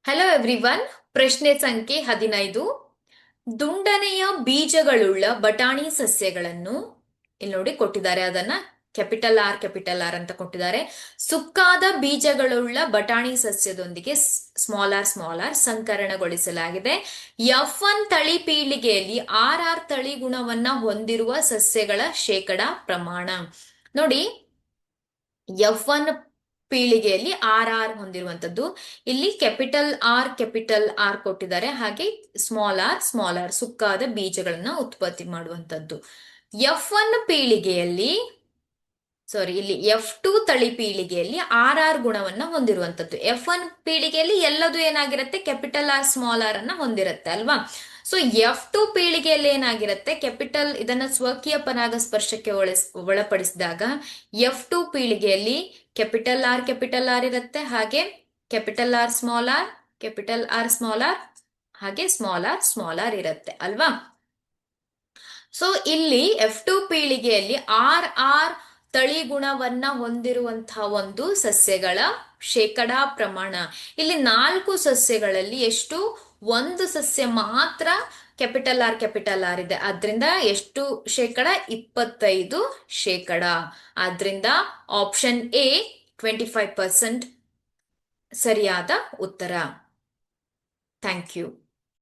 Hello everyone. ಪ್ರಶ್ನೆ ಸಂಖ್ಯೆ 15. ದುಂಡನೆಯ ಬೀಜಗಳುಳ್ಳ ಬಟಾಣಿ ಸಸ್ಯಗಳನ್ನು ಇಲ್ಲಿ ನೋಡಿ ಕೊಟ್ಟಿದ್ದಾರೆ. ಅದನ್ನ ಕ್ಯಾಪಿಟಲ್ ಆರ್ ಅಂತ ಕೊಟ್ಟಿದ್ದಾರೆ. ಸುಕ್ಕಾದ ಬೀಜಗಳುಳ್ಳ ಬಟಾಣಿ ಸಸ್ಯದೊಂದಿಗೆ ಸ್ಮಾಲ್ ಆರ್ ಸಂಕರಣಗೊಳಿಸಲಾಗಿದೆ. F1 ತಳಿ ಪೀಳಿಗೆಯಲ್ಲಿ RR ತಳಿ ಗುಣವನ್ನ ಹೊಂದಿರುವ ಸಸ್ಯಗಳ ಶೇಕಡ ಪ್ರಮಾಣ ನೋಡಿ. F1 ಪೀಳಿಗೆಯಲ್ಲಿ RR ಹೊಂದಿರುವಂತದ್ದು, ಇಲ್ಲಿ ಕ್ಯಾಪಿಟಲ್ ಆರ್ ಕೊಟ್ಟಿದ್ದಾರೆ. ಹಾಗೆ ಸ್ಮಾಲ್ ಆರ್ ಸುಕ್ಕಾದ ಬೀಜಗಳನ್ನ ಉತ್ಪತ್ತಿ ಮಾಡುವಂತದ್ದು. F1 ಪೀಳಿಗೆಯಲ್ಲಿ ಇಲ್ಲಿ F2 ತಳಿ ಪೀಳಿಗೆಯಲ್ಲಿ RR ಗುಣವನ್ನ ಹೊಂದಿರುವಂತದ್ದು. F1 ಪೀಳಿಗೆಯಲ್ಲಿ ಎಲ್ಲದು ಏನಾಗಿರುತ್ತೆ, ಕ್ಯಾಪಿಟಲ್ ಆರ್ ಸ್ಮಾಲ್ ಆರ್ ಅನ್ನ ಹೊಂದಿರುತ್ತೆ ಅಲ್ವಾ. ಸೊ F2 ಪೀಳಿಗೆಯಲ್ಲಿ ಏನಾಗಿರುತ್ತೆ, ಇದನ್ನ ಸ್ವಕೀಯ ಪರಾಗಸ್ಪರ್ಶಕ್ಕೆ ಒಳಪಡಿಸಿದಾಗ F2 ಪೀಳಿಗೆಯಲ್ಲಿ ಕ್ಯಾಪಿಟಲ್ ಆರ್ ಇರುತ್ತೆ. ಹಾಗೆ ಕ್ಯಾಪಿಟಲ್ ಆರ್ ಸ್ಮಾಲ್ ಆರ್ ಹಾಗೆ ಸ್ಮಾಲ್ ಆರ್ ಇರುತ್ತೆ ಅಲ್ವಾ. ಸೊ ಇಲ್ಲಿ F2 ಪೀಳಿಗೆಯಲ್ಲಿ RR ತಳಿ ಗುಣವನ್ನ ಹೊಂದಿರುವಂತಹ ಒಂದು ಸಸ್ಯಗಳ ಶೇಕಡಾ ಪ್ರಮಾಣ. ಇಲ್ಲಿ 4 ಸಸ್ಯಗಳಲ್ಲಿ ಎಷ್ಟು, ಒಂದು ಸಸ್ಯ ಮಾತ್ರ ಕ್ಯಾಪಿಟಲ್ ಆರ್ ಇದೆ. ಆದ್ರಿಂದ ಎಷ್ಟು ಶೇಕಡ, 25%. ಆದ್ರಿಂದ ಆಪ್ಷನ್ ಎ 25% ಸರಿಯಾದ ಉತ್ತರ. Thank you.